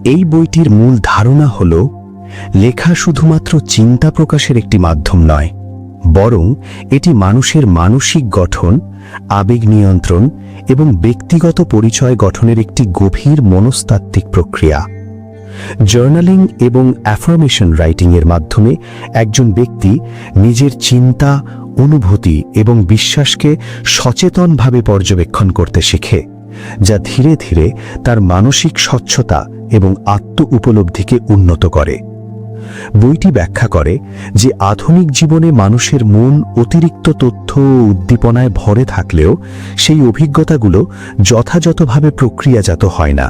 এই বইটির মূল ধারণা হল লেখা শুধুমাত্র চিন্তা প্রকাশের একটি মাধ্যম নয়, বরং এটি মানুষের মানসিক গঠন, আবেগ নিয়ন্ত্রণ এবং ব্যক্তিগত পরিচয় গঠনের একটি গভীর মনস্তাত্ত্বিক প্রক্রিয়া। জার্নালিং এবং অ্যাফার্মেশন রাইটিংয়ের মাধ্যমে একজন ব্যক্তি নিজের চিন্তা, অনুভূতি এবং বিশ্বাসকে সচেতনভাবে পর্যবেক্ষণ করতে শেখে, যা ধীরে ধীরে তার মানসিক স্বচ্ছতা এবং আত্ম উপলব্ধিকে উন্নত করে। বইটি ব্যাখ্যা করে যে আধুনিক জীবনে মানুষের মন অতিরিক্ত তথ্য ও উদ্দীপনায় ভরে থাকলেও সেই অভিজ্ঞতাগুলো যথাযথভাবে প্রক্রিয়াজাত হয় না।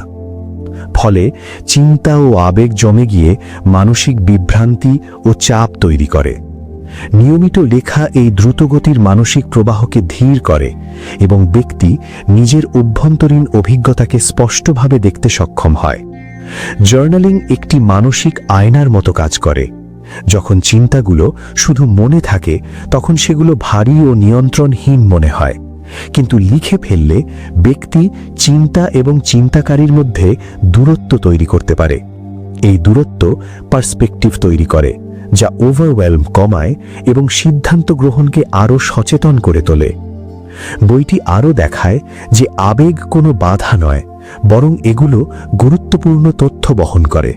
ফলে চিন্তা ও আবেগ জমে গিয়ে মানসিক বিভ্রান্তি ও চাপ তৈরি করে। নিয়মিত লেখা এই দ্রুতগতির মানসিক প্রবাহকে ধীর করে এবং ব্যক্তি নিজের অভ্যন্তরীণ অভিজ্ঞতাকে স্পষ্টভাবে দেখতে সক্ষম হয়। জার্নালিং একটি মানসিক আয়নার মতো কাজ করে। যখন চিন্তাগুলো শুধু মনে থাকে তখন সেগুলো ভারী ও নিয়ন্ত্রণহীন মনে হয়, কিন্তু লিখে ফেললে ব্যক্তি চিন্তা এবং চিন্তাকারীর মধ্যে দূরত্ব তৈরি করতে পারে। এই দূরত্ব পার্সপেক্টিভ তৈরি করে, যা ওভারওয়েলম কমায় এবং সিদ্ধান্ত গ্রহণকে আরও সচেতন করে তোলে। বইটি আরও দেখায় যে আবেগ কোনো বাধা নয়, বরং এগুলো গুরুত্বপূর্ণ তথ্য বহন করে।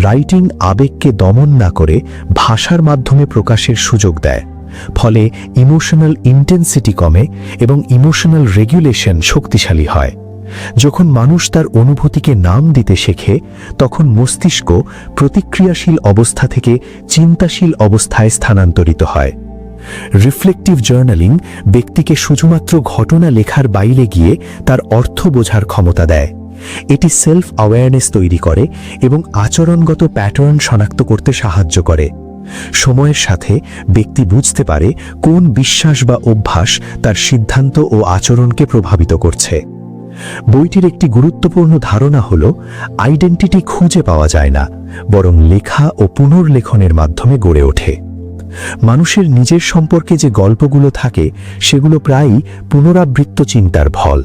রাইটিং আবেগকে দমন না করে ভাষার মাধ্যমে প্রকাশের সুযোগ দেয়, ফলে ইমোশনাল ইন্টেন্সিটি কমে এবং ইমোশনাল রেগুলেশন শক্তিশালী হয়। যখন মানুষ তার অনুভূতিকে নাম দিতে শেখে, তখন মস্তিষ্ক প্রতিক্রিয়াশীল অবস্থা থেকে চিন্তাশীল অবস্থায় স্থানান্তরিত হয়। রিফ্লেক্টিভ জার্নালিং ব্যক্তিকে শুধুমাত্র ঘটনা লেখার বাইরে গিয়ে তার অর্থ বোঝার ক্ষমতা দেয়। এটি সেলফ অ্যাওয়ারনেস তৈরি করে এবং আচরণগত প্যাটার্ন শনাক্ত করতে সাহায্য করে। সময়ের সাথে ব্যক্তি বুঝতে পারে কোন বিশ্বাস বা অভ্যাস তার সিদ্ধান্ত ও আচরণকে প্রভাবিত করছে। বইটির একটি গুরুত্বপূর্ণ ধারণা হল আইডেন্টিটি খুঁজে পাওয়া যায় না, বরং লেখা ও পুনর্লেখনের মাধ্যমে গড়ে ওঠে। মানুষের নিজের সম্পর্কে যে গল্পগুলো থাকে সেগুলো প্রায়ই পুনরাবৃত্ত চিন্তার ফল।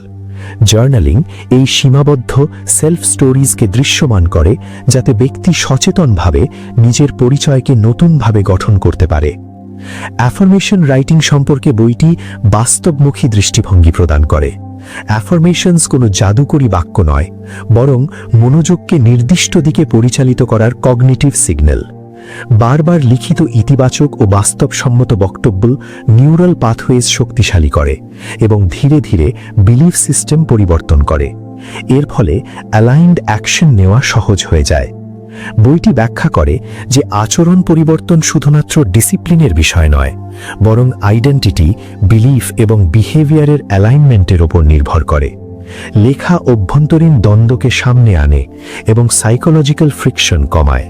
জার্নালিং এই সীমাবদ্ধ সেলফ স্টোরিজকে দৃশ্যমান করে, যাতে ব্যক্তি সচেতনভাবে নিজের পরিচয়কে নতুনভাবে গঠন করতে পারে। অ্যাফার্মেশন রাইটিং সম্পর্কে বইটি বাস্তবমুখী দৃষ্টিভঙ্গি প্রদান করে। অ্যাফার্মেশনস কোনো জাদুকরী বাক্য নয়, বরং মনোযোগকে নির্দিষ্ট দিকে পরিচালিত করার কগনিটিভ সিগন্যাল। বারবার লিখিত ইতিবাচক ও বাস্তবসম্মত বক্তব্য নিউরাল পাথওয়েজ শক্তিশালী করে এবং ধীরে ধীরে বিলিফ সিস্টেম পরিবর্তন করে। এর ফলে অ্যালাইনড অ্যাকশন নেওয়া সহজ হয়ে যায়। বইটি ব্যাখ্যা করে যে আচরণ পরিবর্তন শুধুমাত্র ডিসিপ্লিনের বিষয় নয়, বরং আইডেন্টিটি, বিলিফ এবং বিহেভিয়ারের অ্যালাইনমেন্টের ওপর নির্ভর করে। লেখা অভ্যন্তরীণ দ্বন্দ্বকে সামনে আনে এবং সাইকোলজিক্যাল ফ্রিকশন কমায়,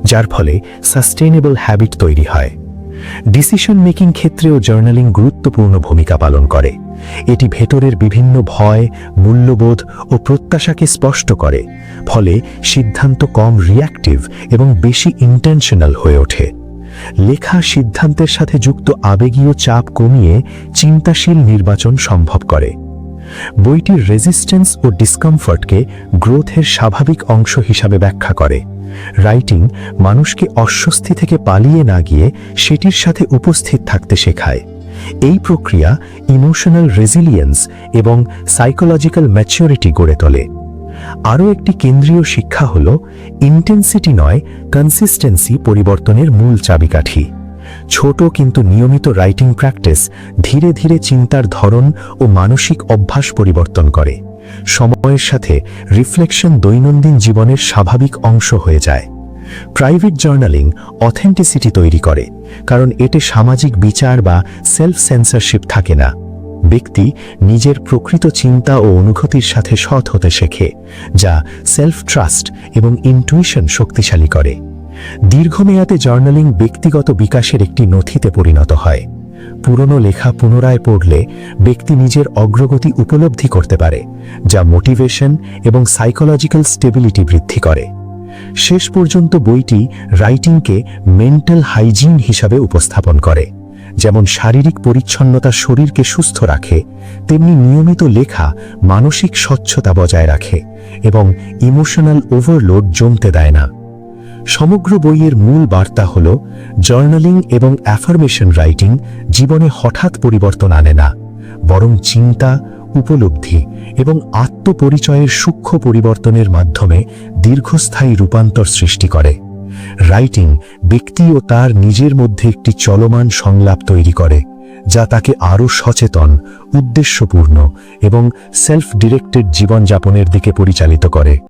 যার ফলে সাস্টেইনেবল হ্যাবিট তৈরি হয়। ডিসিশন মেকিং ক্ষেত্রেও জার্নালিং গুরুত্বপূর্ণ ভূমিকা পালন করে। এটি ভেতরের বিভিন্ন ভয়, মূল্যবোধ ও প্রত্যাশাকে স্পষ্ট করে, ফলে সিদ্ধান্ত কম রিঅ্যাক্টিভ এবং বেশি ইন্টেনশনাল হয়ে ওঠে। লেখা সিদ্ধান্তের সাথে যুক্ত আবেগীয় চাপ কমিয়ে চিন্তাশীল নির্বাচন সম্ভব করে। বইটির রেজিস্ট্যান্স ও ডিসকমফর্টকে গ্রোথের স্বাভাবিক অংশ হিসাবে ব্যাখ্যা করে। রাইটিং মানুষকে অস্বস্তি থেকে পালিয়ে না গিয়ে সেটির সাথে উপস্থিত থাকতে শেখায়। এই প্রক্রিয়া ইমোশনাল রেজিলিয়েন্স এবং সাইকোলজিক্যাল ম্যাচিউরিটি গড়ে তোলে। আরও একটি কেন্দ্রীয় শিক্ষা হল ইন্টেন্সিটি নয়, কনসিস্টেন্সি পরিবর্তনের মূল চাবিকাঠি। ছোট কিন্তু নিয়মিত রাইটিং প্র্যাকটিস ধীরে ধীরে চিন্তার ধরন ও মানসিক অভ্যাস পরিবর্তন করে। সময়ের সাথে রিফ্লেকশন দৈনন্দিন জীবনের স্বাভাবিক অংশ হয়ে যায়। প্রাইভেট জার্নালিং অথেন্টিসিটি তৈরি করে, কারণ এতে সামাজিক বিচার বা সেলফ সেন্সরশিপ থাকে না। ব্যক্তি নিজের প্রকৃত চিন্তা ও অনুভূতির সাথে সৎ হতে শেখে, যা সেলফ ট্রাস্ট এবং ইনটুইশন শক্তিশালী করে। দীর্ঘমেয়াদে জার্নালিং ব্যক্তিগত বিকাশের একটি নথিতে পরিণত হয়। পুরনো লেখা পুনরায় পড়লে ব্যক্তি নিজের অগ্রগতি উপলব্ধি করতে পারে, যা মোটিভেশন এবং সাইকোলজিক্যাল স্টেবিলিটি বৃদ্ধি করে। শেষ পর্যন্ত বইটি রাইটিংকে মেন্টাল হাইজিন হিসাবে উপস্থাপন করে, যেমন শারীরিক পরিচ্ছন্নতা শরীরকে সুস্থ রাখে, তেমনি নিয়মিত লেখা মানসিক স্বচ্ছতা বজায় রাখে এবং ইমোশনাল ওভারলোড জমতে দেয় না। সমগ্র বইয়ের মূল বার্তা হল, জার্নালিং এবং অ্যাফার্মেশন রাইটিং জীবনে হঠাৎ পরিবর্তন আনে না, বরং চিন্তা, উপলব্ধি এবং আত্মপরিচয়ের সূক্ষ্ম পরিবর্তনের মাধ্যমে দীর্ঘস্থায়ী রূপান্তর সৃষ্টি করে। রাইটিং ব্যক্তি ও তার নিজের মধ্যে একটি চলমান সংলাপ তৈরি করে, যা তাকে আরও সচেতন, উদ্দেশ্যপূর্ণ এবং সেলফ ডিরেক্টেড জীবনযাপনের দিকে পরিচালিত করে।